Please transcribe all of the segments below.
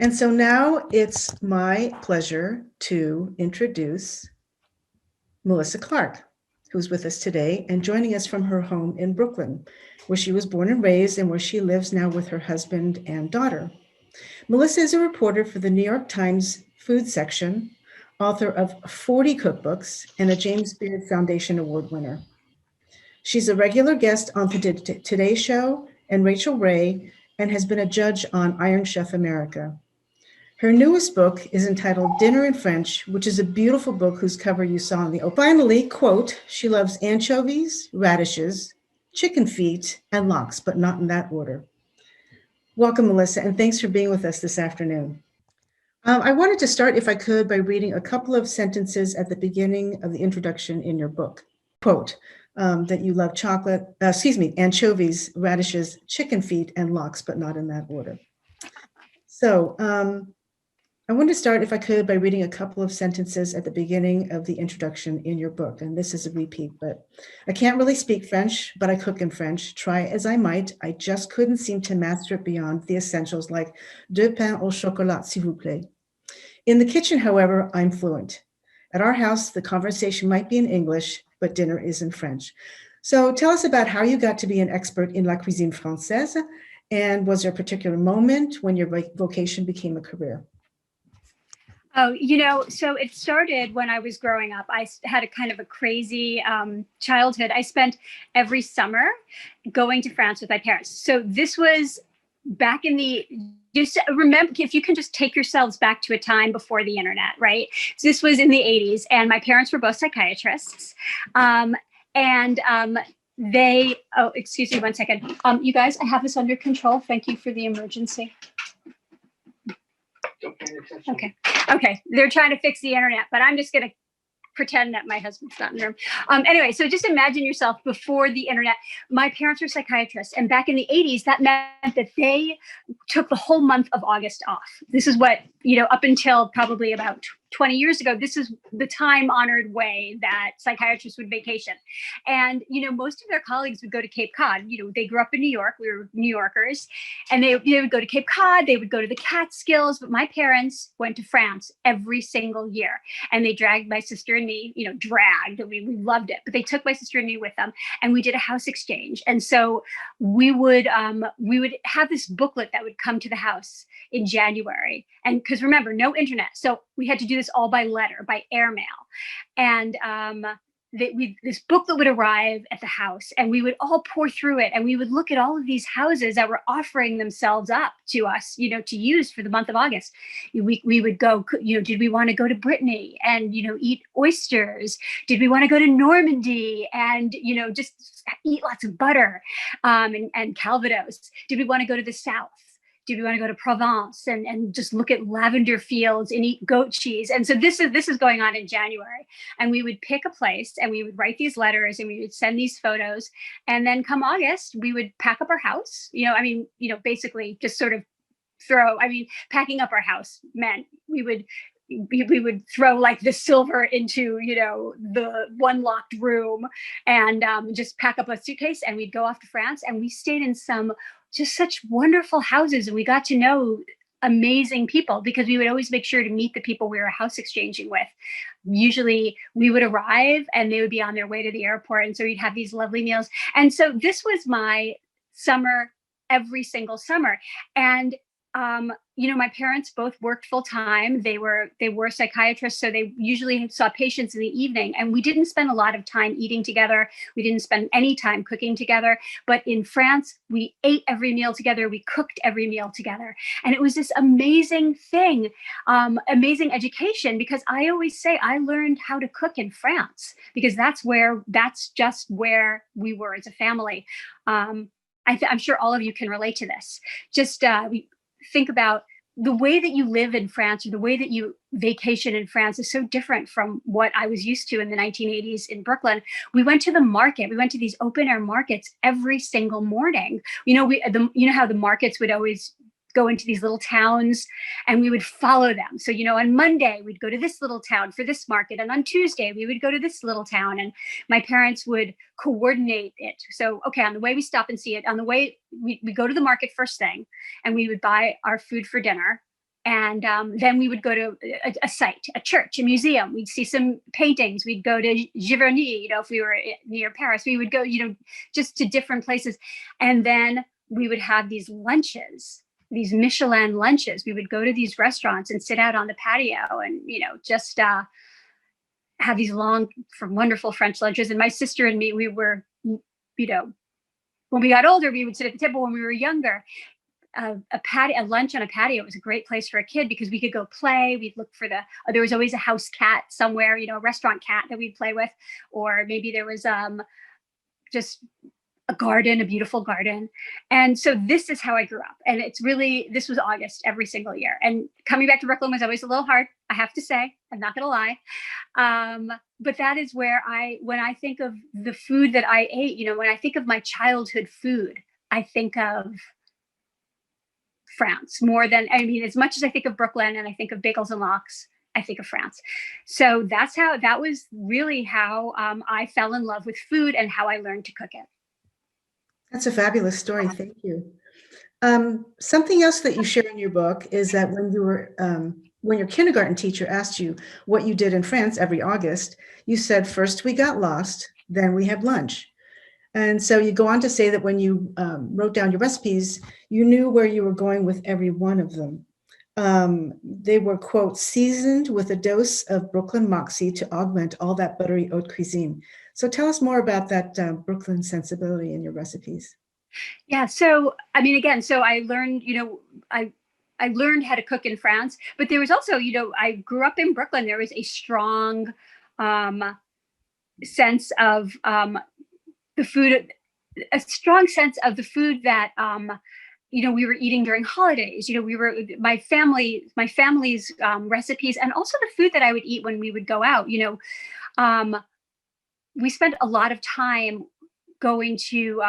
And so now it's my pleasure to introduce Melissa Clark, who's with us today and joining us from her home in Brooklyn, where she was born and raised and where she lives now with her husband and daughter. Melissa is a reporter for the New York Times food section, author of 40 cookbooks, and a James Beard Foundation Award winner. She's a regular guest on the Today Show and Rachel Ray, and has been a judge on Iron Chef America. Her newest book is entitled Dinner in French, which is a beautiful book whose cover you saw in the opening. Finally, quote, she loves anchovies, radishes, chicken feet, and lox, but not in that order. Welcome, Melissa, and thanks for being with us this afternoon. I wanted to start, if I could, by reading a couple of sentences at the beginning of the introduction in your book. Quote, that you love anchovies, radishes, chicken feet, and lox, but not in that order. So I want to start, if I could, by reading a couple of sentences at the beginning of the introduction in your book. And this is a repeat, but I can't really speak French, but I cook in French. Try as I might, I just couldn't seem to master it beyond the essentials like deux pains au chocolat, s'il vous plaît. In the kitchen, however, I'm fluent. At our house, the conversation might be in English, but dinner is in French. So tell us about how you got to be an expert in la cuisine française, and was there a particular moment when your vocation became a career? Oh, so it started when I was growing up. I had a kind of a crazy childhood. I spent every summer going to France with my parents. So this was back in just remember, if you can just take yourselves back to a time before the internet, right? So this was in the 80s, and my parents were both psychiatrists. Excuse me one second. You guys, I have this under control. Thank you for the emergency. Okay. They're trying to fix the internet, but I'm just going to pretend that my husband's not in the room. Anyway, so just imagine yourself before the internet. My parents were psychiatrists, and back in the 80s, that meant that they took the whole month of August off. This is what, up until probably about 20 years ago, this is the time-honored way that psychiatrists would vacation. And, most of their colleagues would go to Cape Cod. They grew up in New York. We were New Yorkers. And they would go to Cape Cod. They would go to the Catskills. But my parents went to France every single year. And they dragged my sister and me, dragged. We loved it. But they took my sister and me with them. And we did a house exchange. And so we would have this booklet that would come to the house in January. And because remember, no internet. So we had to do this all by letter, by airmail. And this booklet would arrive at the house, and we would all pour through it, and we would look at all of these houses that were offering themselves up to us, to use for the month of August. We would go, did we want to go to Brittany and, eat oysters? Did we want to go to Normandy and, just eat lots of butter and Calvados? Did we want to go to the South? Did we want to go to Provence and just look at lavender fields and eat goat cheese? And so this is going on in January. And we would pick a place, and we would write these letters, and we would send these photos. And then come August, we would pack up our house. Basically just sort of packing up our house meant we would throw like the silver into, the one locked room, and just pack up a suitcase, and we'd go off to France. And we stayed in some just such wonderful houses, and we got to know amazing people because we would always make sure to meet the people we were house exchanging with. Usually we would arrive and they would be on their way to the airport. And so we'd have these lovely meals. And so this was my summer, every single summer. And my parents both worked full time. They were psychiatrists, so they usually saw patients in the evening. And we didn't spend a lot of time eating together. We didn't spend any time cooking together. But in France, we ate every meal together. We cooked every meal together. And it was this amazing thing, amazing education, because I always say I learned how to cook in France because that's just where we were as a family. I'm sure all of you can relate to this. Just think about the way that you live in France, or the way that you vacation in France, is so different from what I was used to in the 1980s in Brooklyn. We went to the market. We went to these open air markets every single morning. How the markets would always go into these little towns, and we would follow them. So, on Monday, we'd go to this little town for this market. And on Tuesday, we would go to this little town, and my parents would coordinate it. So, okay, on the way we stop and see it. On the way, we go to the market first thing, and we would buy our food for dinner. And then we would go to a site, a church, a museum. We'd see some paintings. We'd go to Giverny, if we were near Paris. We would go, just to different places. And then we would have these lunches, these Michelin lunches. We would go to these restaurants and sit out on the patio and, just have these long, wonderful French lunches. And my sister and me, we were, when we got older, we would sit at the table. When we were younger, a lunch on a patio was a great place for a kid because we could go play. We'd look for there was always a house cat somewhere, a restaurant cat that we'd play with, or maybe there was just a garden, a beautiful garden. And so this is how I grew up. And this was August every single year. And coming back to Brooklyn was always a little hard, I have to say. I'm not going to lie. But that is where when I think of the food that I ate, when I think of my childhood food, I think of France more than, as much as I think of Brooklyn and I think of bagels and lox, I think of France. So that was really how I fell in love with food and how I learned to cook it. That's a fabulous story. Thank you. Something else that you share in your book is that when your kindergarten teacher asked you what you did in France every August, you said, first we got lost, then we had lunch. And so you go on to say that when you wrote down your recipes, you knew where you were going with every one of them. They were, quote, seasoned with a dose of Brooklyn moxie to augment all that buttery haute cuisine. So tell us more about that Brooklyn sensibility in your recipes. Yeah. So, so I learned, I learned how to cook in France, but there was also, I grew up in Brooklyn. There was a strong sense of the food, that, we were eating during holidays. My family's recipes, and also the food that I would eat when we would go out. We spent a lot of time going to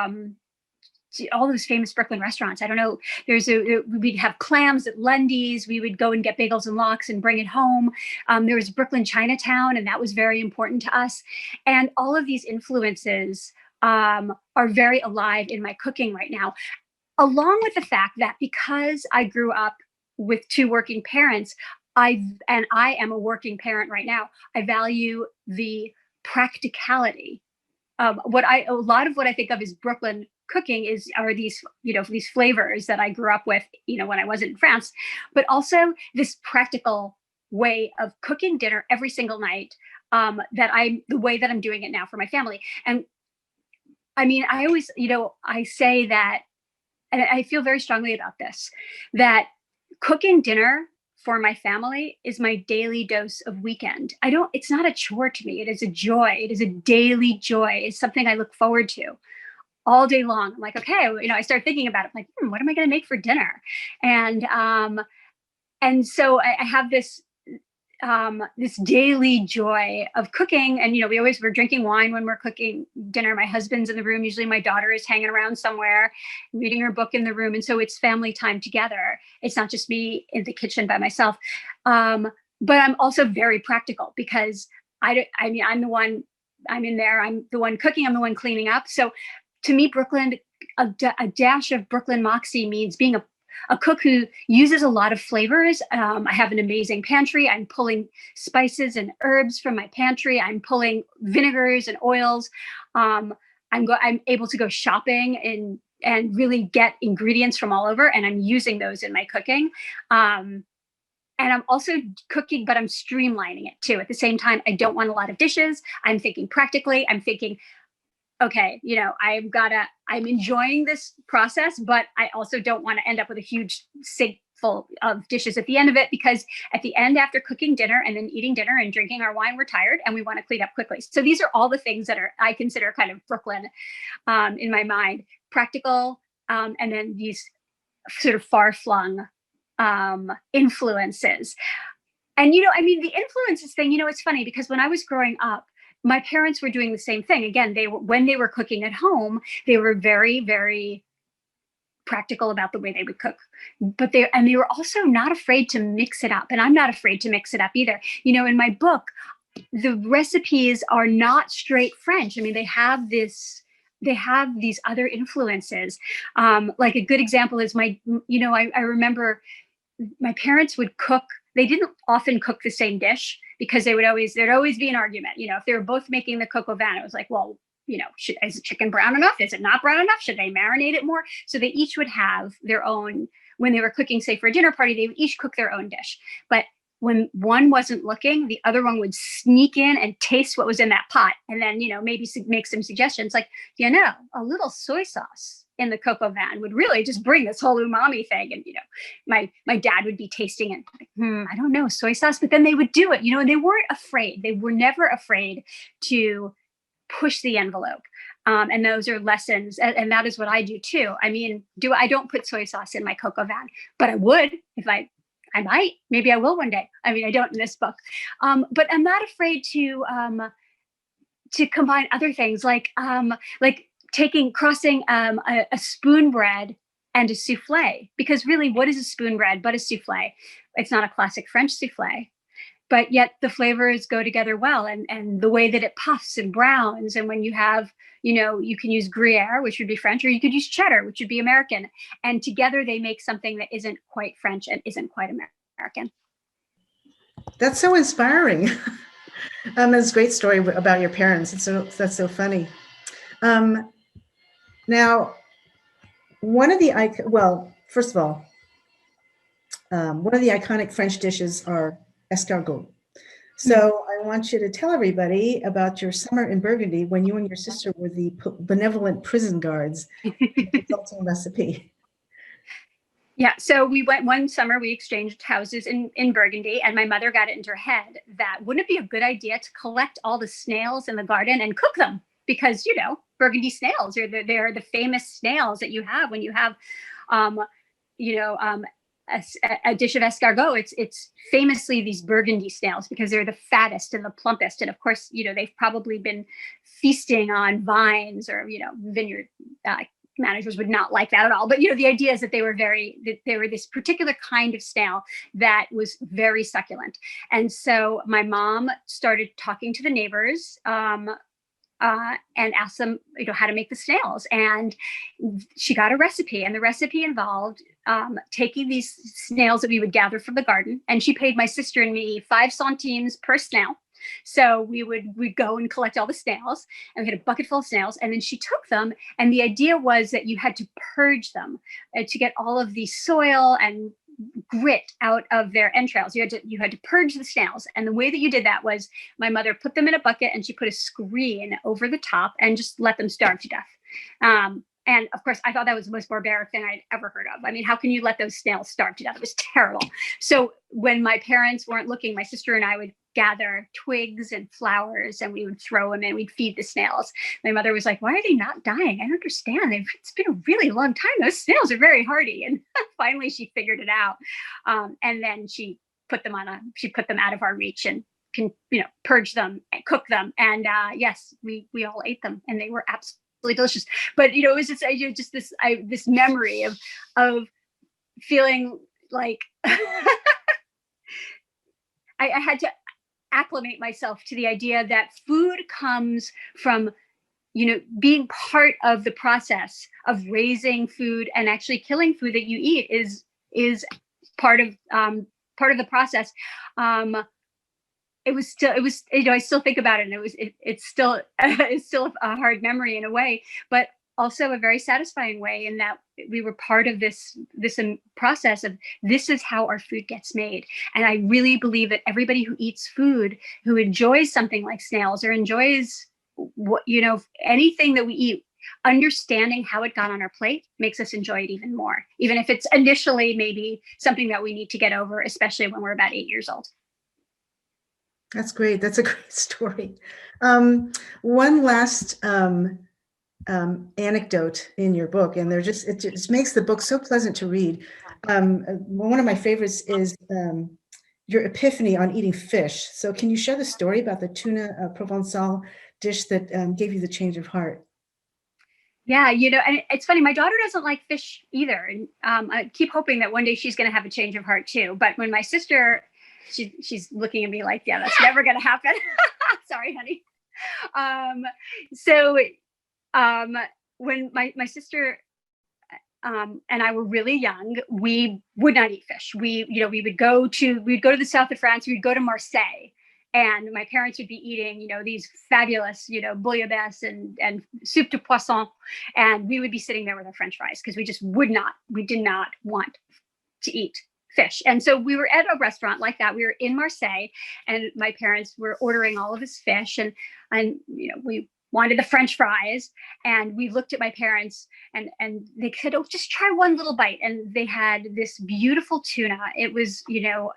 all those famous Brooklyn restaurants. I don't know. We'd have clams at Lundy's. We would go and get bagels and lox and bring it home. There was Brooklyn Chinatown, and that was very important to us. And all of these influences are very alive in my cooking right now, along with the fact that because I grew up with two working parents, I am a working parent right now. I value the practicality. A lot of what I think of as Brooklyn cooking are these, these flavors that I grew up with, when I wasn't in France, but also this practical way of cooking dinner every single night, the way that I'm doing it now for my family. And I always, I say that, and I feel very strongly about this, that cooking dinner for my family is my daily dose of weekend. It's not a chore to me. It is a joy. It is a daily joy. It's something I look forward to all day long. I'm like, okay, I start thinking about it. I'm like, what am I going to make for dinner? And so I have this daily joy of cooking. And, we're drinking wine when we're cooking dinner. My husband's in the room. Usually my daughter is hanging around somewhere, reading her book in the room. And so it's family time together. It's not just me in the kitchen by myself. But I'm also very practical because I'm the one, I'm in there. I'm the one cooking. I'm the one cleaning up. So to me, Brooklyn, a dash of Brooklyn moxie means being a cook who uses a lot of flavors. I have an amazing pantry. I'm pulling spices and herbs from my pantry. I'm pulling vinegars and oils. I'm able to go shopping and really get ingredients from all over, and I'm using those in my cooking. And I'm also cooking, but I'm streamlining it too. At the same time, I don't want a lot of dishes. I'm thinking practically. I'm thinking, okay, I'm enjoying this process, but I also don't want to end up with a huge sink full of dishes at the end of it, because at the end, after cooking dinner and then eating dinner and drinking our wine, we're tired and we want to clean up quickly. So these are all the things that I consider kind of Brooklyn in my mind, practical, and then these sort of far-flung influences. And, the influences thing, it's funny because when I was growing up, my parents were doing the same thing. Again, when they were cooking at home, they were very, very practical about the way they would cook. But they were also not afraid to mix it up. And I'm not afraid to mix it up either. In my book, the recipes are not straight French. They have these other influences. Like a good example is I remember my parents would cook. They didn't often cook the same dish because there'd always be an argument. If they were both making the coq au vin, it was like, well, is the chicken brown enough? Is it not brown enough? Should they marinate it more? So they each would have their own, when they were cooking, say for a dinner party, they would each cook their own dish. But when one wasn't looking, the other one would sneak in and taste what was in that pot. And then, maybe make some suggestions like, a little soy sauce in the coq au vin would really just bring this whole umami thing. And, my dad would be tasting it. Like, I don't know, soy sauce. But then they would do it, and they weren't afraid. They were never afraid to push the envelope. And those are lessons. And that is what I do too. I mean, I don't put soy sauce in my coq au vin, but I would if I might, maybe I will one day. I mean, I don't in this book, but I'm not afraid to combine other things like crossing a spoon bread and a souffle, because really, what is a spoon bread but a souffle? It's not a classic French souffle, but yet the flavors go together well, and the way that it puffs and browns. And when you have, you can use Gruyere, which would be French, or you could use cheddar, which would be American. And together they make something that isn't quite French and isn't quite American. That's so inspiring. It's a great story about your parents. That's so funny. Now, first of all, one of the iconic French dishes are escargot. So I want you to tell everybody about your summer in Burgundy when you and your sister were the benevolent prison guards, consulting recipe. Yeah, so we went one summer, we exchanged houses in Burgundy, and my mother got it into her head that wouldn't it be a good idea to collect all the snails in the garden and cook them? Because, Burgundy snails are they're the famous snails that you have when you have, a dish of escargot. It's famously these Burgundy snails because they're the fattest and the plumpest. And of course, they've probably been feasting on vines or, vineyard managers would not like that at all. But, the idea is that they were this particular kind of snail that was very succulent. And so my mom started talking to the neighbors, and asked them, how to make the snails. And she got a recipe, and the recipe involved taking these snails that we would gather from the garden. And she paid my sister and me 5 centimes per snail. So we'd go and collect all the snails, and we had a bucket full of snails. And then she took them, and the idea was that you had to purge them to get all of the soil and grit out of their entrails. You had to purge the snails. And the way that you did that was my mother put them in a bucket and she put a screen over the top and just let them starve to death. And of course, I thought that was the most barbaric thing I'd ever heard of. I mean, how can you let those snails starve to death? It was terrible. So when my parents weren't looking, my sister and I would gather twigs and flowers and we would throw them in. We'd feed the snails. My mother was like, why are they not dying? I don't understand. It's been a really long time. Those snails are very hardy. And finally she figured it out. And then she put them out of our reach and can, purge them and cook them. And yes, we all ate them and they were absolutely delicious. But, it was just this memory of feeling like I had to acclimate myself to the idea that food comes from, being part of the process of raising food and actually killing food that you eat is part of the process. I still think about it, and it's still a hard memory in a way, but also a very satisfying way in that we were part of this process of this is how our food gets made. And I really believe that everybody who eats food, who enjoys something like snails or enjoys anything that we eat, understanding how it got on our plate makes us enjoy it even more, even if it's initially maybe something that we need to get over, especially when we're about 8 years old. That's great. That's a great story. One last anecdote in your book, and it just makes the book so pleasant to read. One of my favorites is your epiphany on eating fish. So can you share the story about the tuna Provençal dish that gave you the change of heart? Yeah, and it's funny, my daughter doesn't like fish either. And I keep hoping that one day she's going to have a change of heart too. But when my sister, she's looking at me like, yeah, that's never going to happen. Sorry, honey. So when my sister and I were really young, we would not eat fish. We would go to the south of France. We'd go to Marseille, and my parents would be eating, these fabulous, bouillabaisse and soup de poisson, and we would be sitting there with our French fries because we did not want to eat fish. And so we were at a restaurant like that. We were in Marseille, and my parents were ordering all of this fish, and we wanted the French fries, and we looked at my parents, and they said, "Oh, just try one little bite." And they had this beautiful tuna. It was, in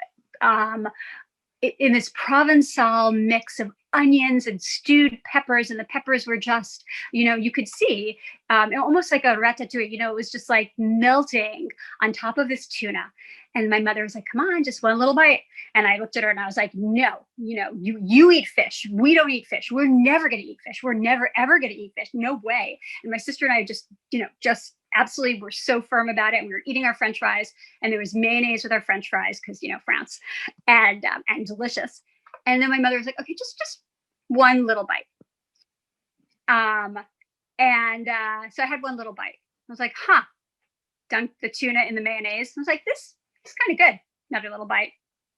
this Provençal mix of onions and stewed peppers, and the peppers were just, you could see almost like a ratatouille. It was just like melting on top of this tuna. And my mother was like, "Come on, just one little bite." And I looked at her and I was like, "No, you eat fish. We don't eat fish. We're never going to eat fish. We're never, ever going to eat fish. No way." And my sister and I just absolutely were so firm about it. And we were eating our French fries, and there was mayonnaise with our French fries because, France, and delicious. And then my mother was like, "Okay, just one little bite." So I had one little bite. I was like, dunked the tuna in the mayonnaise. I was like, this is kind of good. Another little bite.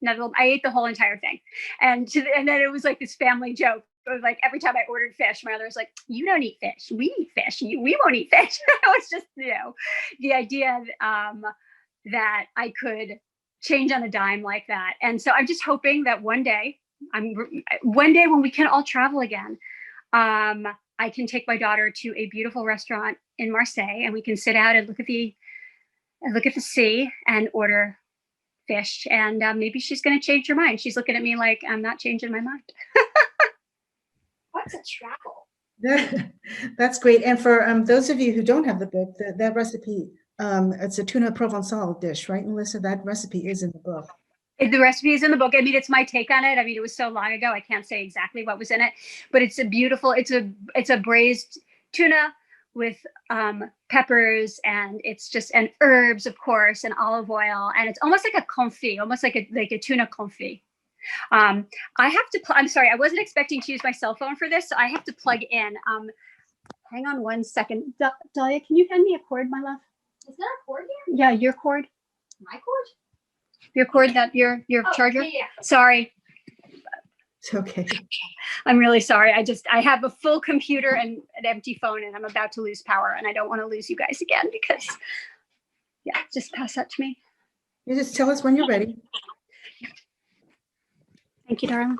I ate the whole entire thing. And then it was like this family joke. It was like every time I ordered fish, my mother was like, "You don't eat fish. We eat fish. We won't eat fish." It was just, the idea that I could change on a dime like that. And so I'm just hoping that one day when we can all travel again, I can take my daughter to a beautiful restaurant in Marseille, and we can sit out and look at the sea and order fish. And maybe she's going to change her mind. She's looking at me like I'm not changing my mind. What's a travel? That's great. And for those of you who don't have the book, that recipe, it's a tuna Provençal dish, right, Melissa? That recipe is in the book. The recipe is in the book. I mean, it's my take on it. I mean, it was so long ago, I can't say exactly what was in it, but it's a braised tuna with peppers, and and herbs, of course, and olive oil, and it's almost like a confit, almost like a tuna confit. I'm sorry, I wasn't expecting to use my cell phone for this, so I have to plug in. Hang on one second. Dahlia, can you hand me a cord, my love? Is there a cord here? Yeah, your cord. My cord? Your cord, your charger? Yeah. Sorry. It's okay. I'm really sorry. I have a full computer and an empty phone, and I'm about to lose power, and I don't want to lose you guys again because, just pass that to me. You just tell us when you're ready. Thank you, darling.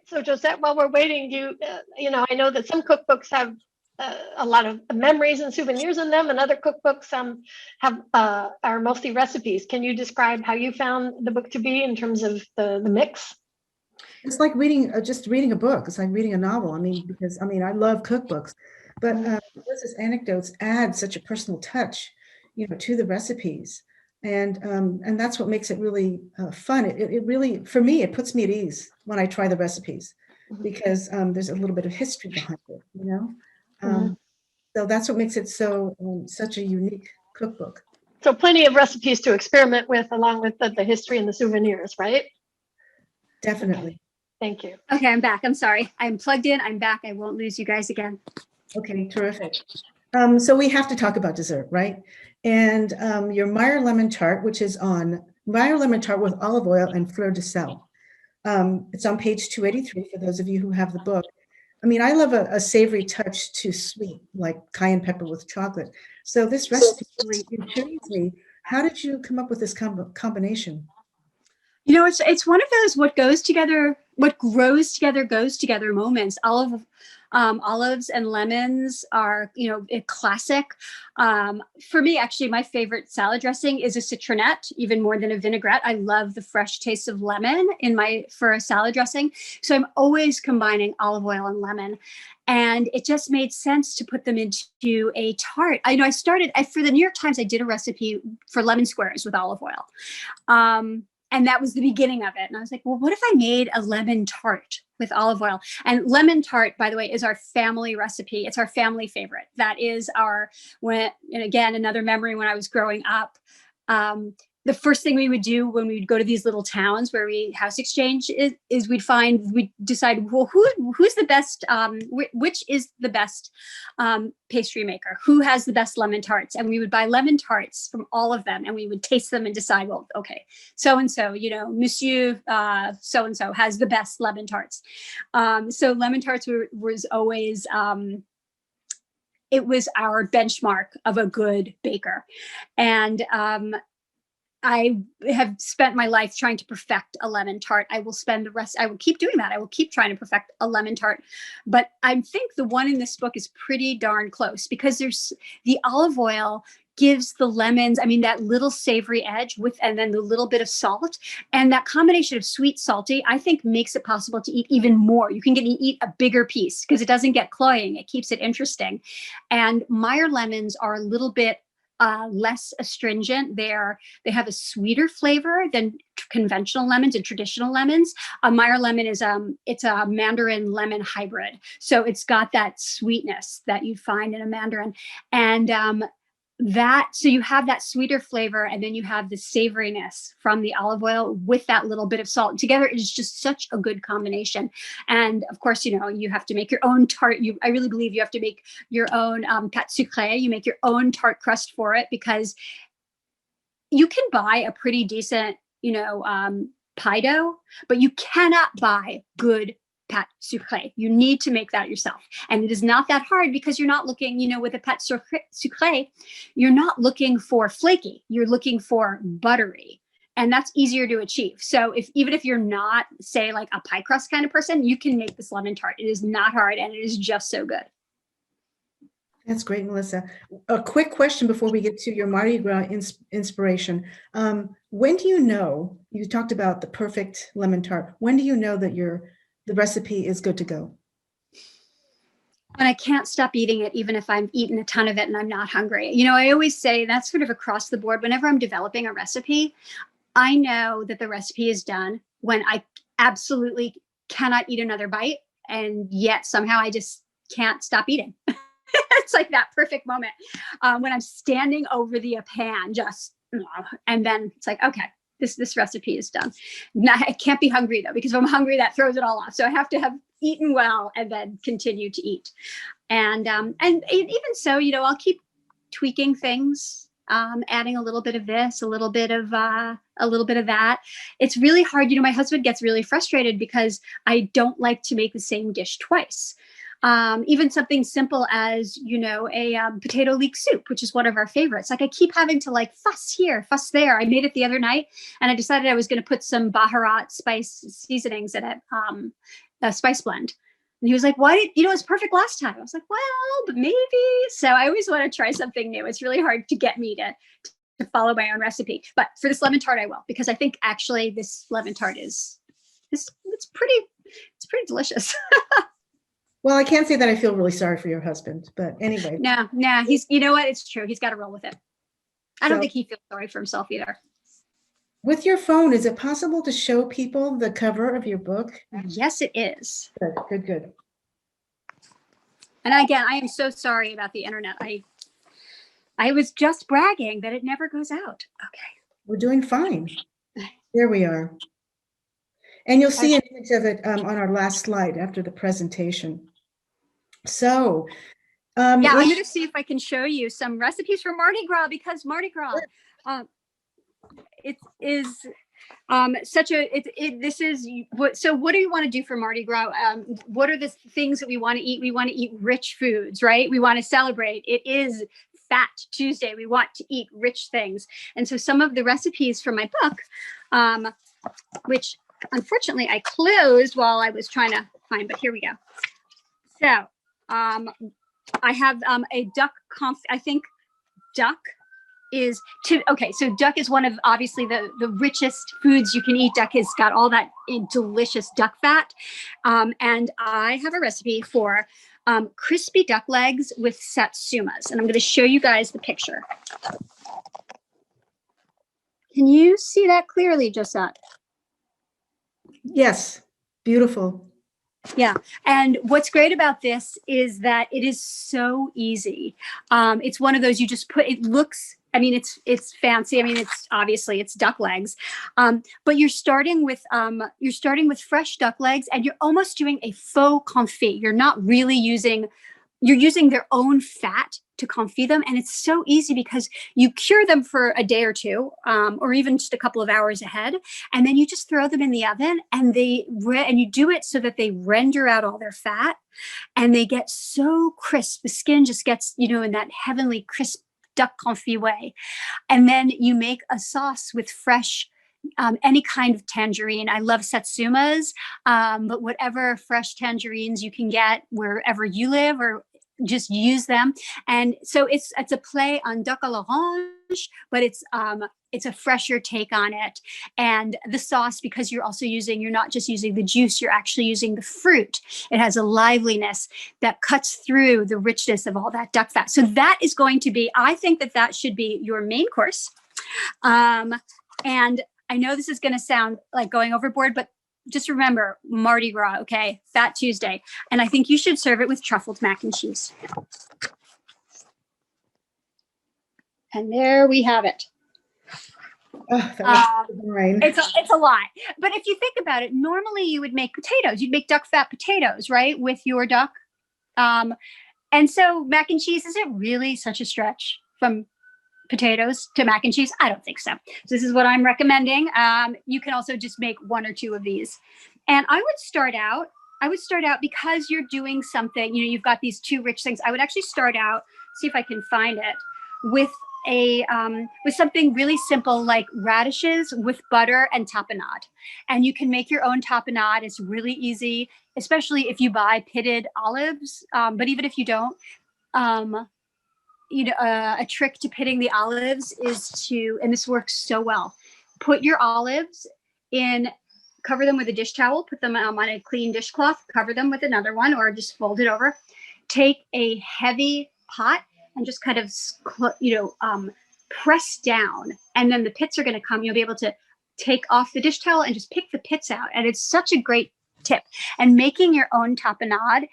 So Josette, while we're waiting, I know that some cookbooks have a lot of memories and souvenirs in them, and other cookbooks are mostly recipes. Can you describe how you found the book to be in terms of the mix? It's like just reading a book. It's like reading a novel. I mean, because I love cookbooks, but Melissa's anecdotes add such a personal touch, to the recipes, and that's what makes it really fun. It really, for me, it puts me at ease when I try the recipes because there's a little bit of history behind it, So that's what makes it such a unique cookbook. So plenty of recipes to experiment with, along with the history and the souvenirs, right? Definitely. Thank you. Okay, I'm back. I'm sorry. I'm plugged in. I'm back. I won't lose you guys again. Okay, terrific. So we have to talk about dessert, right? And your Meyer lemon tart, which is on Meyer lemon tart with olive oil and fleur de sel. It's on page 283 for those of you who have the book. I mean, I love a savory touch to sweet, like cayenne pepper with chocolate. So this recipe really intrigues me. How did you come up with this combination? It's one of those what grows together goes together moments. Olives and lemons are, a classic. For me, actually, my favorite salad dressing is a citronette, even more than a vinaigrette. I love the fresh taste of lemon for a salad dressing. So I'm always combining olive oil and lemon. And it just made sense to put them into a tart. For the New York Times, I did a recipe for lemon squares with olive oil. And that was the beginning of it. And I was like, well, what if I made a lemon tart with olive oil? And lemon tart, by the way, is our family recipe. It's our family favorite. That is and again, another memory when I was growing up. the first thing we would do when we would go to these little towns where we house exchange is we'd decide, well, who's the best, which is the best pastry maker, who has the best lemon tarts, and we would buy lemon tarts from all of them, and we would taste them and decide, well, okay, so and so, Monsieur so and so has the best lemon tarts. So lemon tarts was always it was our benchmark of a good baker, and I have spent my life trying to perfect a lemon tart. I will keep doing that. I will keep trying to perfect a lemon tart. But I think the one in this book is pretty darn close, because there's the olive oil gives the lemons, that little savory edge and then the little bit of salt. And that combination of sweet, salty, I think makes it possible to eat even more. You can eat a bigger piece because it doesn't get cloying. It keeps it interesting. And Meyer lemons are a little bit less astringent. They have a sweeter flavor than conventional lemons and traditional lemons. A Meyer lemon it's a Mandarin lemon hybrid, so it's got that sweetness that you find in a Mandarin, and so you have that sweeter flavor, and then you have the savoriness from the olive oil with that little bit of salt. And together, it is just such a good combination. And of course, you have to make your own tart. I really believe you have to make your own pâte sucrée. You make your own tart crust for it, because you can buy a pretty decent, pie dough, but you cannot buy good pâte sucrée. You need to make that yourself. And it is not that hard, because you're not looking, with a pâte sucrée, you're not looking for flaky, you're looking for buttery. And that's easier to achieve. So even if you're not, say, like a pie crust kind of person, you can make this lemon tart. It is not hard, and it is just so good. That's great, Melissa. A quick question before we get to your Mardi Gras inspiration. When do you talked about the perfect lemon tart, when do you know that the recipe is good to go? And I can't stop eating it, even if I've eaten a ton of it and I'm not hungry. I always say that's sort of across the board. Whenever I'm developing a recipe, I know that the recipe is done when I absolutely cannot eat another bite, and yet somehow I just can't stop eating. It's like that perfect moment when I'm standing over the pan, and then it's like, okay, this recipe is done. Now, I can't be hungry though, because if I'm hungry, that throws it all off. So I have to have eaten well and then continue to eat. And even so, I'll keep tweaking things, adding a little bit of this, a little bit of that. It's really hard. My husband gets really frustrated because I don't like to make the same dish twice. Even something simple as, a potato leek soup, which is one of our favorites. Like, I keep having to fuss here, fuss there. I made it the other night, and I decided I was going to put some Baharat spice seasonings in it, a spice blend. And he was like, why it was perfect last time. I was like, well, but maybe. So I always want to try something new. It's really hard to get me to follow my own recipe. But for this lemon tart, I will, because I think actually this lemon tart it's pretty delicious. Well, I can't say that I feel really sorry for your husband, but anyway. No, he's, what? It's true. He's got to roll with it. I don't think he feels sorry for himself either. With your phone, is it possible to show people the cover of your book? Yes, it is. Good. And again, I am so sorry about the internet. I was just bragging that it never goes out. Okay. We're doing fine. There we are. And you'll see an image of it on our last slide after the presentation. So, I'm going to see if I can show you some recipes for Mardi Gras, because Mardi Gras, it is this is what. So, what do you want to do for Mardi Gras? What are the things that we want to eat? We want to eat rich foods, right? We want to celebrate. It is Fat Tuesday. We want to eat rich things, and so some of the recipes from my book, which unfortunately I closed while I was trying to find, but here we go. So. I have a duck I think duck is so duck is one of obviously the richest foods you can eat. Duck has got all that delicious duck fat. And I have a recipe for crispy duck legs with satsumas. And I'm going to show you guys the picture. Can you see that clearly, Josette? Yes, beautiful. Yeah. And what's great about this is that it is so easy. It's one of those you just put, it looks I mean, it's fancy. I mean, it's duck legs, but you're starting with fresh duck legs, and you're almost doing a faux confit. You're not really you're using their own fat to confit them, and it's so easy because you cure them for a day or two, or even just a couple of hours ahead, and then you just throw them in the oven, and and you do it so that they render out all their fat, and they get so crisp. The skin just gets, in that heavenly crisp duck confit way. And then you make a sauce with fresh, any kind of tangerine. I love satsumas, but whatever fresh tangerines you can get wherever you live, or just use them. And so it's a play on duck à l'orange, but it's a fresher take on it. And the sauce, because you're not just using the juice, you're actually using the fruit. It has a liveliness that cuts through the richness of all that duck fat. So that is going to be, I think that should be your main course. And I know this is going to sound like going overboard, but just remember Mardi Gras, okay? Fat Tuesday. And I think you should serve it with truffled mac and cheese. And there we have it. Oh, that was boring. It's a lot. But if you think about it, normally you would make potatoes. You'd make duck fat potatoes, right? With your duck. And so mac and cheese, is it really such a stretch from potatoes to mac and cheese? I don't think so. This is what I'm recommending. You can also just make one or two of these. And I would start out because you're doing something, you've got these two rich things. I would actually start out, see if I can find it, with something really simple like radishes with butter and tapenade. And you can make your own tapenade. It's really easy, especially if you buy pitted olives. But even if you don't, a trick to pitting the olives is to, and this works so well, put your olives in, cover them with a dish towel, put them on a clean dishcloth, cover them with another one, or just fold it over. Take a heavy pot and just kind of, press down, and then the pits are going to come. You'll be able to take off the dish towel and just pick the pits out. And it's such a great tip. And making your own tapenade,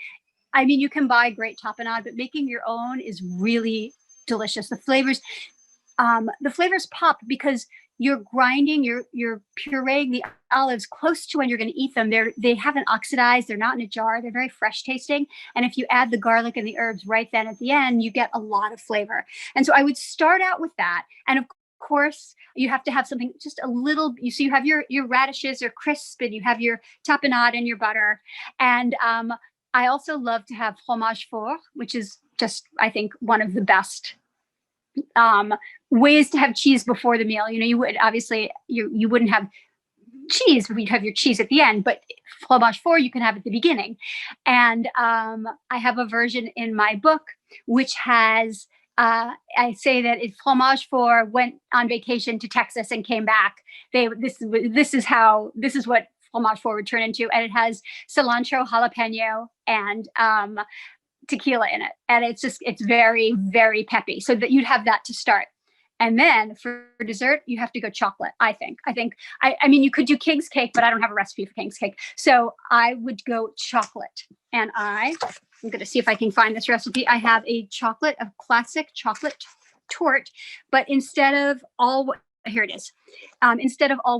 I mean, you can buy great tapenade, but making your own is really delicious. The flavors pop because you're grinding, you're pureeing the olives close to when you're going to eat them. They haven't oxidized. They're not in a jar. They're very fresh tasting. And if you add the garlic and the herbs right then at the end, you get a lot of flavor. And so I would start out with that. And of course, you have to have something just a little, so you have your radishes are crisp, and you have your tapenade and your butter. And I also love to have fromage fort, which is just, I think, one of the best ways to have cheese before the meal. You would obviously, you wouldn't have cheese, you'd have your cheese at the end, but fromage fort you can have at the beginning. And I have a version in my book which has, I say that if fromage fort went on vacation to Texas and came back, this is what fromage fort would turn into, and it has cilantro, jalapeno, and tequila in it, and it's very, very peppy. So that you'd have that to start, and then for dessert you have to go chocolate. I mean, you could do king's cake, but I don't have a recipe for king's cake, so I would go chocolate. And I'm going to see if I can find this recipe. I have a classic chocolate tort, but instead of all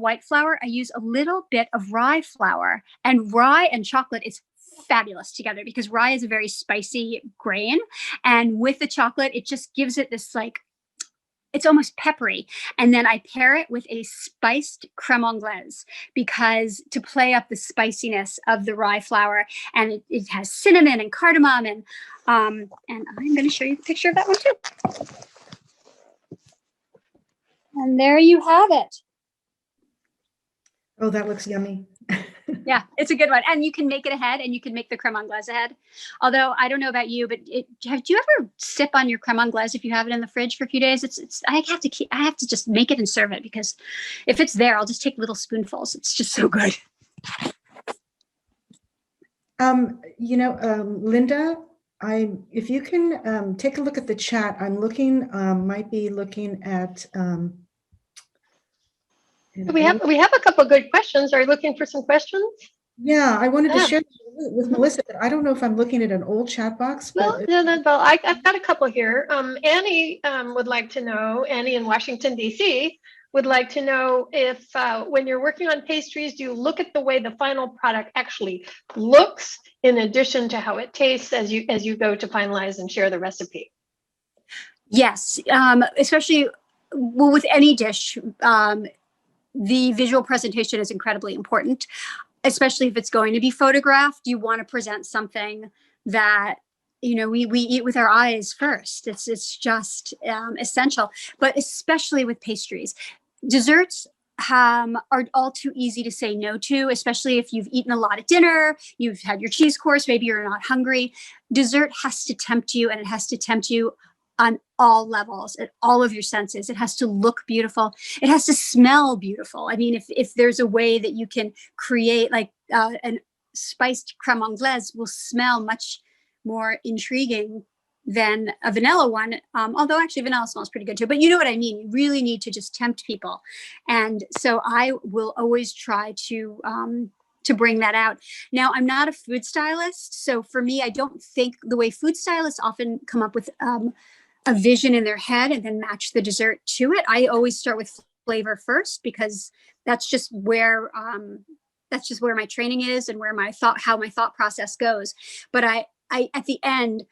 white flour, I use a little bit of rye flour, and rye and chocolate is fabulous together because rye is a very spicy grain. And with the chocolate, it just gives it this, it's almost peppery. And then I pair it with a spiced creme anglaise because to play up the spiciness of the rye flour, and it has cinnamon and cardamom. And I'm going to show you the picture of that one too. And there you have it. Oh, that looks yummy. Yeah, it's a good one. And you can make it ahead, and you can make the creme anglaise ahead. Although I don't know about you, but do you ever sip on your creme anglaise if you have it in the fridge for a few days? I have to just make it and serve it, because if it's there, I'll just take little spoonfuls. It's just so good. Linda, if you can take a look at the chat, might be looking at. We have a couple of good questions. Are you looking for some questions? Yeah, I wanted to Yeah. share with Melissa, but I don't know if I'm looking at an old chat box, but Well, no, no, well, I've got a couple here. Annie would like to know, Annie in Washington, D.C. would like to know if when you're working on pastries, do you look at the way the final product actually looks in addition to how it tastes as you go to finalize and share the recipe? Yes, especially well with any dish, the visual presentation is incredibly important, especially if it's going to be photographed. You want to present something that we eat with our eyes first. It's just essential, but especially with pastries. Desserts are all too easy to say no to, especially if you've eaten a lot at dinner, you've had your cheese course, maybe you're not hungry. Dessert has to tempt you, and it has to tempt you on all levels, at all of your senses. It has to look beautiful. It has to smell beautiful. I mean, if there's a way that you can create like an spiced creme anglaise will smell much more intriguing than a vanilla one. Although actually vanilla smells pretty good too, but you know what I mean? You really need to just tempt people. And so I will always try to bring that out. Now, I'm not a food stylist. So for me, I don't think the way food stylists often come up with a vision in their head and then match the dessert to it. I always start with flavor first because that's just where my training is and where how my thought process goes. But I at the end,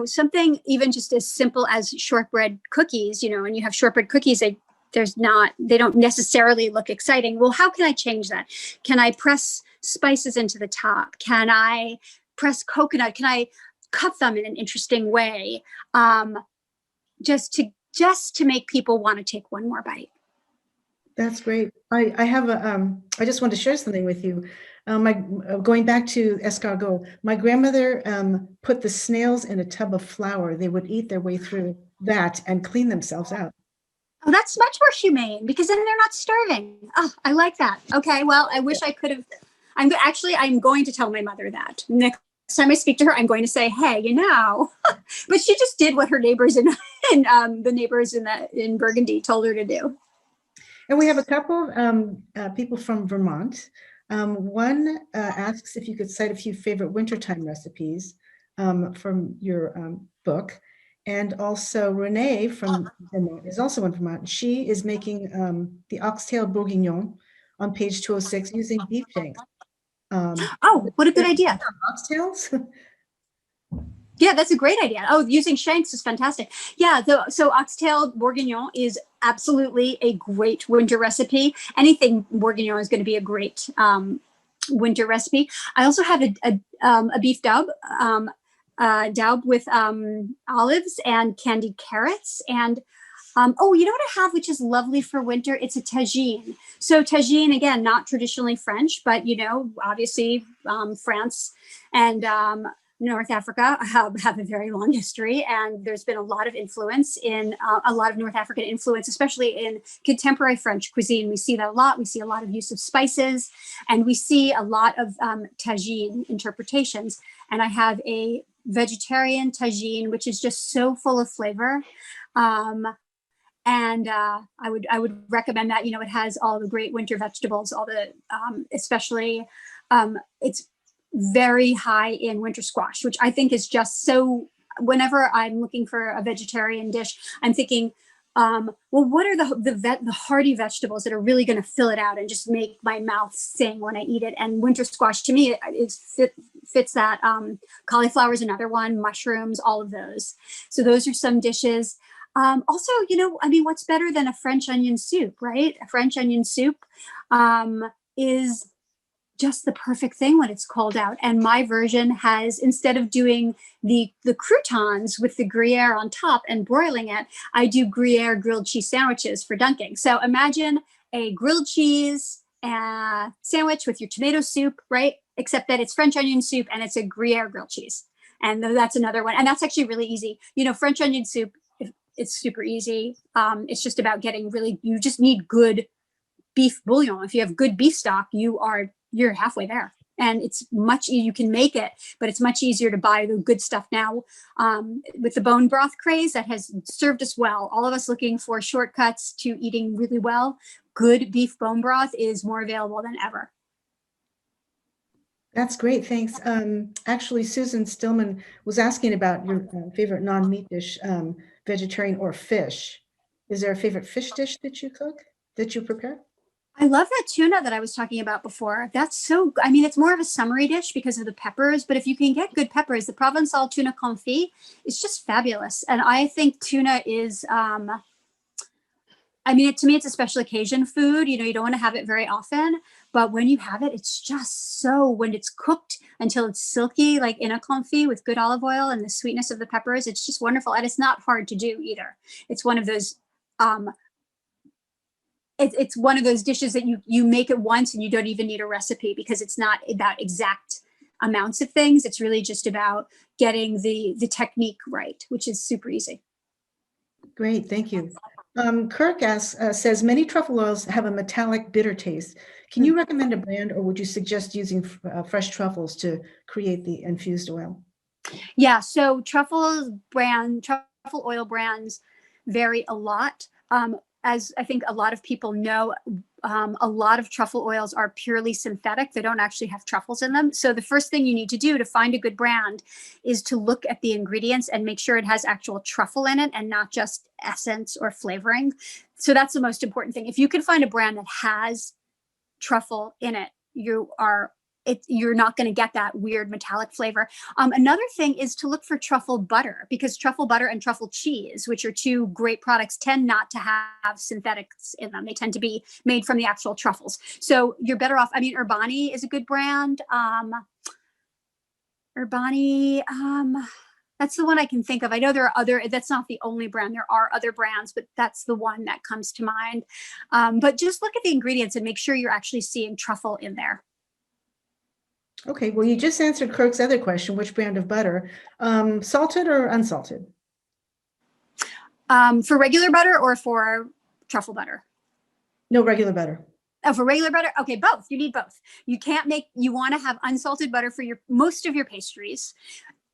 something even just as simple as shortbread cookies, and you have shortbread cookies, they don't necessarily look exciting. Well, how can I change that? Can I press spices into the top? Can I press coconut? Can I cut them in an interesting way? Just to make people want to take one more bite. that's great. I have I just want to share something with you. Going back to escargot, my grandmother put the snails in a tub of flour. They would eat their way through that and clean themselves out. Oh, that's much more humane because then they're not starving. Oh, I like that. Okay, well, I wish I could have. I'm going to tell my mother that next time I speak to her. I'm going to say, hey, but she just did what her neighbors the neighbors in Burgundy told her to do. And we have a couple people from Vermont. One asks if you could cite a few favorite wintertime recipes from your book. And also Renee from Vermont is also in Vermont. She is making the oxtail bourguignon on page 206 using beef shanks. Oh, what a good idea. Oxtails? Yeah, that's a great idea. Oh, using shanks is fantastic. Yeah, so oxtail bourguignon is absolutely a great winter recipe. Anything bourguignon is going to be a great winter recipe. I also have a beef daub with olives and candied carrots. And you know what I have, which is lovely for winter? It's a tagine. So tagine, again, not traditionally French, but obviously France and North Africa have a very long history, and there's been a lot of influence in a lot of North African influence, especially in contemporary French cuisine. We see that a lot. We see a lot of use of spices, and we see a lot of tagine interpretations. And I have a vegetarian tagine, which is just so full of flavor. And I would recommend that. It has all the great winter vegetables, all the especially it's very high in winter squash, which I think is just so. Whenever I'm looking for a vegetarian dish, I'm thinking, well, what are the hearty vegetables that are really going to fill it out and just make my mouth sing when I eat it? And winter squash to me fits that. Cauliflower is another one. Mushrooms, all of those. So those are some dishes. Also, what's better than a French onion soup, right? A French onion soup is just the perfect thing when it's cold out. And my version has, instead of doing the croutons with the Gruyere on top and broiling it, I do Gruyere grilled cheese sandwiches for dunking. So imagine a grilled cheese sandwich with your tomato soup, right? Except that it's French onion soup and it's a Gruyere grilled cheese. And that's another one. And that's actually really easy. French onion soup, it's super easy. It's just about you just need good beef bouillon. If you have good beef stock, you're halfway there, and it's you can make it, but it's much easier to buy the good stuff now. With the bone broth craze that has served us well, all of us looking for shortcuts to eating really well, good beef bone broth is more available than ever. That's great, thanks. Actually, Susan Stillman was asking about your favorite non-meat dish, vegetarian or fish. Is there a favorite fish dish that you cook, that you prepare? I love that tuna that I was talking about before. That's so, I mean, it's more of a summery dish because of the peppers, but if you can get good peppers, the Provençal tuna confit is just fabulous. And I think tuna is, I mean, to me, it's a special occasion food. You know, you don't want to have it very often, but when you have it, it's just so, when it's cooked until it's silky, like in a confit with good olive oil and the sweetness of the peppers, it's just wonderful. And it's not hard to do either. It's one of those, um, it's one of those dishes that you make it once and you don't even need a recipe because it's not about exact amounts of things. It's really just about getting the technique right, which is super easy. Great, thank you. Kirk says many truffle oils have a metallic bitter taste. Can you recommend a brand, or would you suggest using fresh truffles to create the infused oil? Yeah, so truffle oil brands vary a lot. As I think a lot of people know, a lot of truffle oils are purely synthetic. They don't actually have truffles in them. So the first thing you need to do to find a good brand is to look at the ingredients and make sure it has actual truffle in it and not just essence or flavoring. So that's the most important thing. If you can find a brand that has truffle in it, you're not going to get that weird metallic flavor. Another thing is to look for truffle butter, because truffle butter and truffle cheese, which are two great products, tend not to have synthetics in them. They tend to be made from the actual truffles. So you're better off. I mean, Urbani is a good brand. Urbani, that's the one I can think of. I know there are other, that's not the only brand. There are other brands, but that's the one that comes to mind. But just look at the ingredients and make sure you're actually seeing truffle in there. Okay, well, you just answered Kirk's other question, which brand of butter, salted or unsalted? For regular butter or for truffle butter? No, regular butter. Oh, for regular butter? Okay, both. You need both. You want to have unsalted butter for most of your pastries,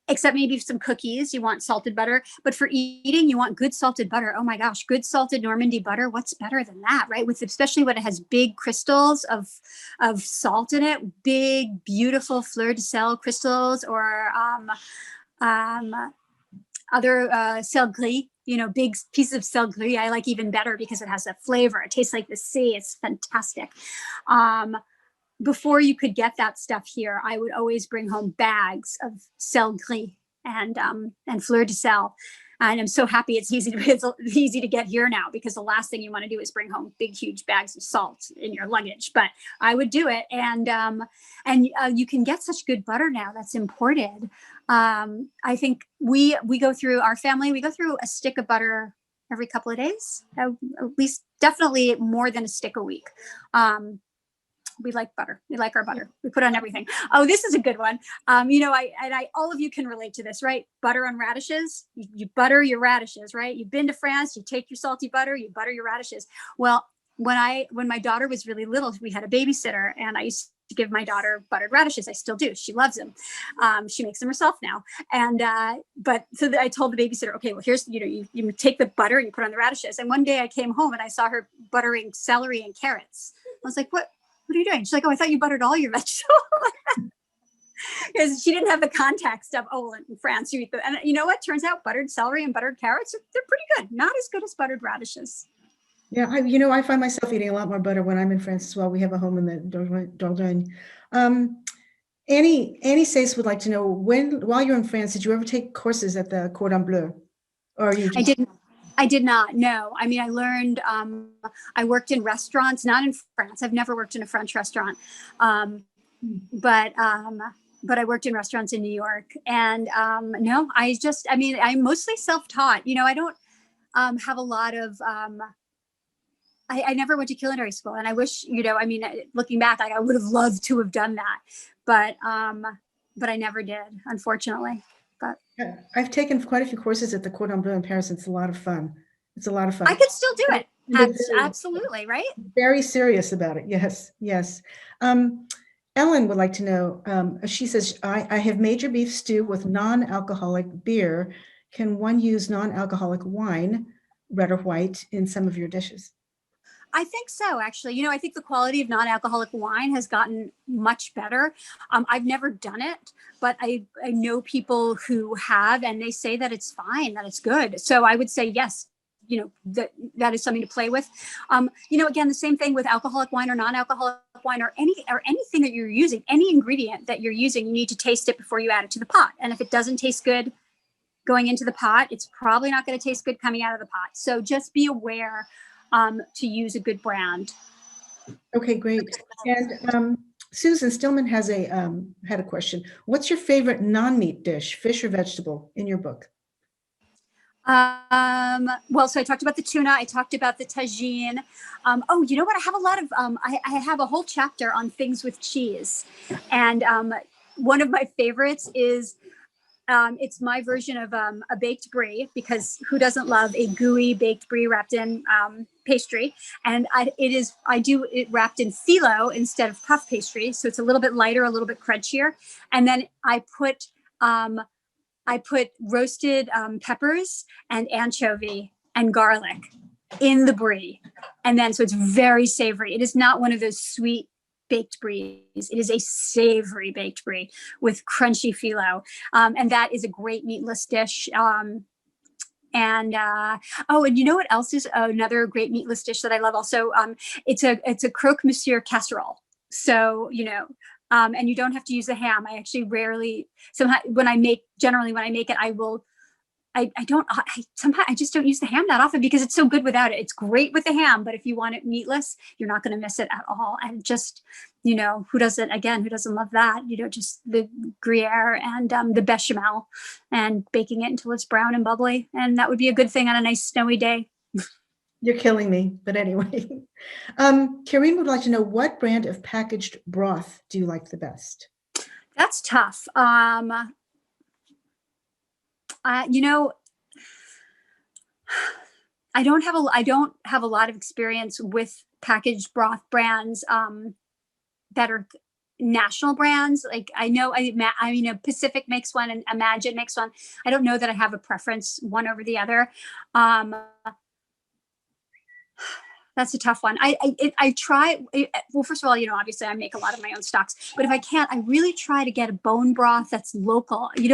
except maybe some cookies. You want salted butter, but for eating, you want good salted butter. Oh my gosh, good salted Normandy butter. What's better than that, right? Especially when it has big crystals of salt in it, big, beautiful fleur de sel crystals, or other sel gris, big pieces of sel gris. I like even better because it has a flavor. It tastes like the sea. It's fantastic. Before you could get that stuff here, I would always bring home bags of sel gris and fleur de sel. And I'm so happy it's easy to get here now, because the last thing you want to do is bring home big, huge bags of salt in your luggage. But I would do it. And you can get such good butter now that's imported. I think we go through, our family, we go through a stick of butter every couple of days, at least definitely more than a stick a week. We like butter. We like our butter. We put on everything. Oh, this is a good one. All of you can relate to this, right? Butter on radishes. You butter your radishes, right? You've been to France, you take your salty butter, you butter your radishes. Well, when my daughter was really little, we had a babysitter, and I used to give my daughter buttered radishes. I still do. She loves them. She makes them herself now. And, I told the babysitter, okay, well, here's, you take the butter and you put on the radishes. And one day I came home and I saw her buttering celery and carrots. I was like, what are you doing? She's like, oh, I thought you buttered all your vegetables. Because she didn't have the context of, in France, you eat them. And you know what? Turns out buttered celery and buttered carrots, they're pretty good. Not as good as buttered radishes. Yeah, I find myself eating a lot more butter when I'm in France as well. We have a home in the Dordogne. Annie says would like to know, while you're in France, did you ever take courses at the Cordon Bleu? Or you just... I did not. No. I mean, I learned, I worked in restaurants, not in France. I've never worked in a French restaurant. But I worked in restaurants in New York. And no, I'm mostly self-taught. I don't have a lot of, I never went to culinary school, and I wish, looking back, I would have loved to have done that, but I never did, unfortunately. But I've taken quite a few courses at the Cordon Bleu in Paris. It's a lot of fun. I could still do it. Absolutely, right? Very serious about it. Yes, yes. Ellen would like to know, she says, I have major beef stew with non-alcoholic beer. Can one use non-alcoholic wine, red or white, in some of your dishes? I think so, actually. I think the quality of non-alcoholic wine has gotten much better. I've never done it, but I know people who have, and they say that it's fine, that it's good. So I would say yes. That is something to play with. Again, the same thing with alcoholic wine or non-alcoholic wine or anything that you're using, any ingredient that you're using, you need to taste it before you add it to the pot. And if it doesn't taste good going into the pot, it's probably not going to taste good coming out of the pot. So just be aware to use a good brand. Okay, great. And Susan Stillman has had a question. What's your favorite non-meat dish, fish or vegetable, in your book? Well, so I talked about the tuna. I talked about the tagine. Oh, you know what? I have a lot of, I have a whole chapter on things with cheese. And one of my favorites is, it's my version of a baked brie, because who doesn't love a gooey baked brie wrapped in pastry? And I do it wrapped in phyllo instead of puff pastry. So it's a little bit lighter, a little bit crunchier. And then I put roasted peppers and anchovy and garlic in the brie. And then, so it's very savory. It is not one of those sweet baked bries. It is a savory baked brie with crunchy phyllo. And that is a great meatless dish. And you know what else is another great meatless dish that I love also? It's a croque monsieur casserole. So, and you don't have to use the ham. I actually rarely, when I make it, sometimes I just don't use the ham that often because it's so good without it. It's great with the ham, but if you want it meatless, you're not going to miss it at all. And just, who doesn't love that? Just the Gruyere and the bechamel and baking it until it's brown and bubbly. And that would be a good thing on a nice snowy day. You're killing me, but anyway. Karine would like to know, what brand of packaged broth do you like the best? That's tough. I don't have a lot of experience with packaged broth brands that are national brands. Like I know Pacific makes one and Imagine makes one. I don't know that I have a preference one over the other. That's a tough one. I try. Well, first of all, obviously I make a lot of my own stocks, but if I can't, I really try to get a bone broth that's local. And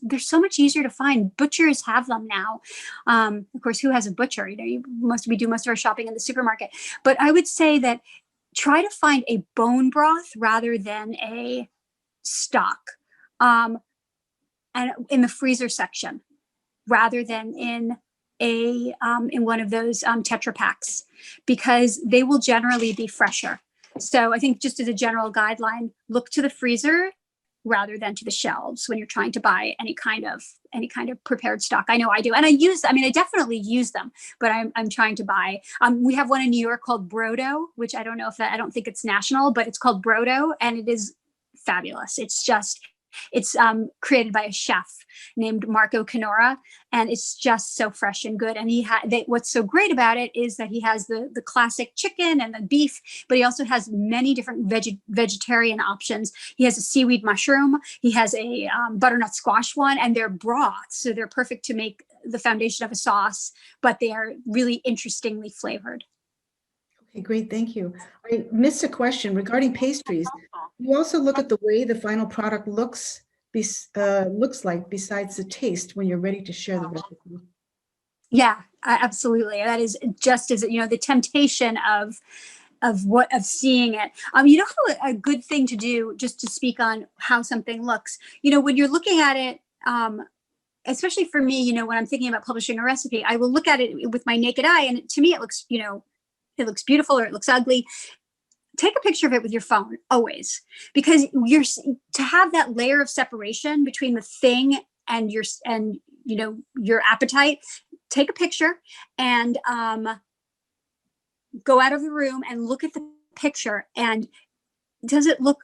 they're so much easier to find. Butchers have them now. Of course, who has a butcher? We do most of our shopping in the supermarket. But I would say that try to find a bone broth rather than a stock, and in the freezer section, rather than in one of those Tetra packs, because they will generally be fresher. So I think just as a general guideline, look to the freezer rather than to the shelves when you're trying to buy any kind of prepared stock. I know I do. And I definitely use them, but I'm trying to buy, we have one in New York called Brodo, which I don't think it's national, but it's called Brodo, and it is fabulous. It's created by a chef named Marco Canora, and it's just so fresh and good. And what's so great about it is that he has the classic chicken and the beef, but he also has many different vegetarian options. He has a seaweed mushroom. He has a butternut squash one, and they're broths, so they're perfect to make the foundation of a sauce, but they are really interestingly flavored. Okay, great. Thank you. I missed a question regarding pastries. You also look at the way the final product looks like besides the taste when you're ready to share the recipe. Yeah, absolutely. That is just as, the temptation of seeing it. How a good thing to do, just to speak on how something looks, when you're looking at it, especially for me, when I'm thinking about publishing a recipe, I will look at it with my naked eye, and to me, it looks, it looks beautiful or it looks ugly. Take a picture of it with your phone always, because to have that layer of separation between the thing and your appetite. Take a picture and go out of the room and look at the picture. And how does it look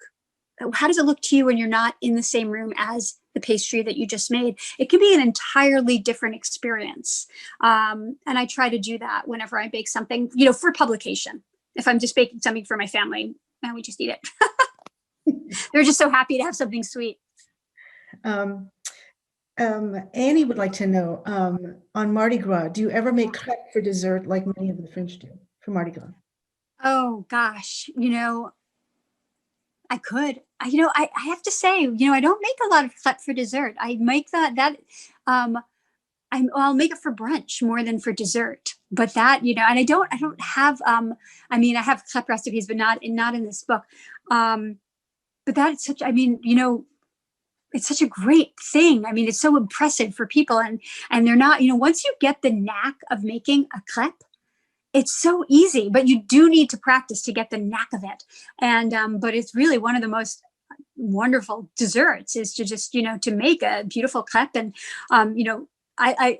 to you when you're not in the same room as the pastry that you just made? It can be an entirely different experience. And I try to do that whenever I bake something, for publication. If I'm just baking something for my family, and we just eat it. They're just so happy to have something sweet. Annie would like to know, on Mardi Gras, do you ever make crêpes for dessert like many of the French do for Mardi Gras? Oh gosh, I could. I have to say, I don't make a lot of crepe for dessert. I make I'll make it for brunch more than for dessert. But that, and I don't have, I have crepe recipes, but not in this book. But that's such, it's such a great thing. I mean, it's so impressive for people, and they're not, once you get the knack of making a crepe, it's so easy, but you do need to practice to get the knack of it. And, but it's really one of the most wonderful desserts is to just, to make a beautiful crepe. And,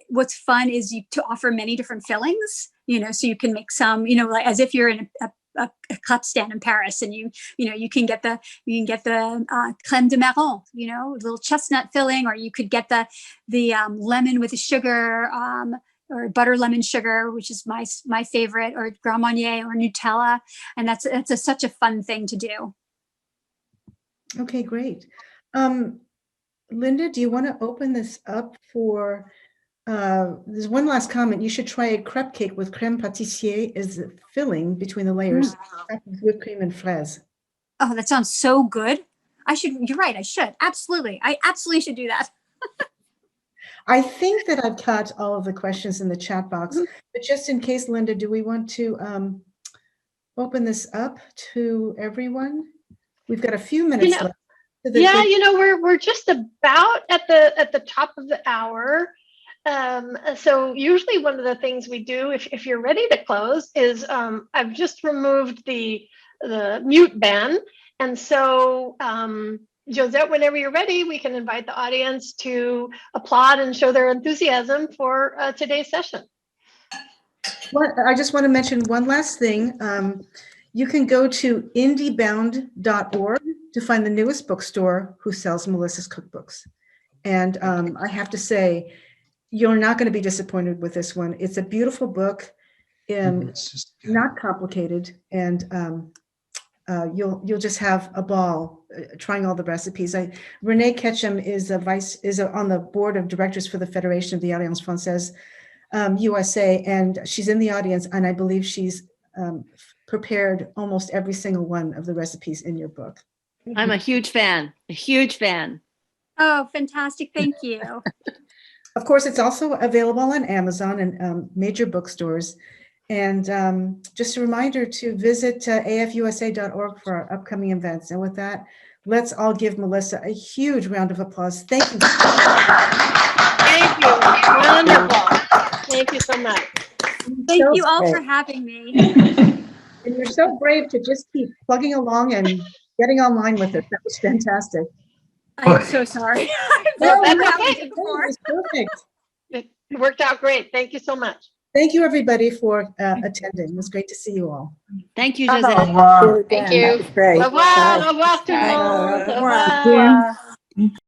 what's fun is to offer many different fillings, so you can make some, like as if you're in a crepe stand in Paris, and you can get the crème de marron, a little chestnut filling, or you could get the lemon with the sugar, or butter lemon sugar, which is my favorite, or Grand Marnier or Nutella, and that's such a fun thing to do. Okay, great. Linda, do you want to open this up for? There's one last comment. You should try a crepe cake with crème pâtissier as the filling between the layers, with whipped cream and fraise. Oh, that sounds so good. You're right. I should. Absolutely. I absolutely should do that. I think that I've caught all of the questions in the chat box, but just in case, Linda, do we want to open this up to everyone? We've got a few minutes left. We're just about at the top of the hour. So usually one of the things we do, if you're ready to close, is I've just removed the mute ban. And so Josette, whenever you're ready, we can invite the audience to applaud and show their enthusiasm for today's session. Well, I just want to mention one last thing. You can go to indiebound.org to find the newest bookstore who sells Melissa's cookbooks. And I have to say, you're not going to be disappointed with this one. It's a beautiful book, not complicated, and you'll just have a ball trying all the recipes. Renee Ketchum is on the board of directors for the Federation of the Alliance Française USA, and she's in the audience, and I believe she's prepared almost every single one of the recipes in your book. I'm a huge fan. Oh, fantastic. Thank you. Of course, it's also available on Amazon and major bookstores. And just a reminder to visit afusa.org for our upcoming events. And with that, let's all give Melissa a huge round of applause. Thank you. Thank you. Wonderful. Thank you so much. Thank you all for having me. And you're so brave to just keep plugging along and getting online with it. That was fantastic. I'm so sorry. No, that's okay. It was perfect. It worked out great. Thank you so much. Thank you, everybody, for attending. It was great to see you all. Thank you, Au Josette. revoir. Thank That you. was great. Au revoir. Au revoir, tout le monde. Au revoir.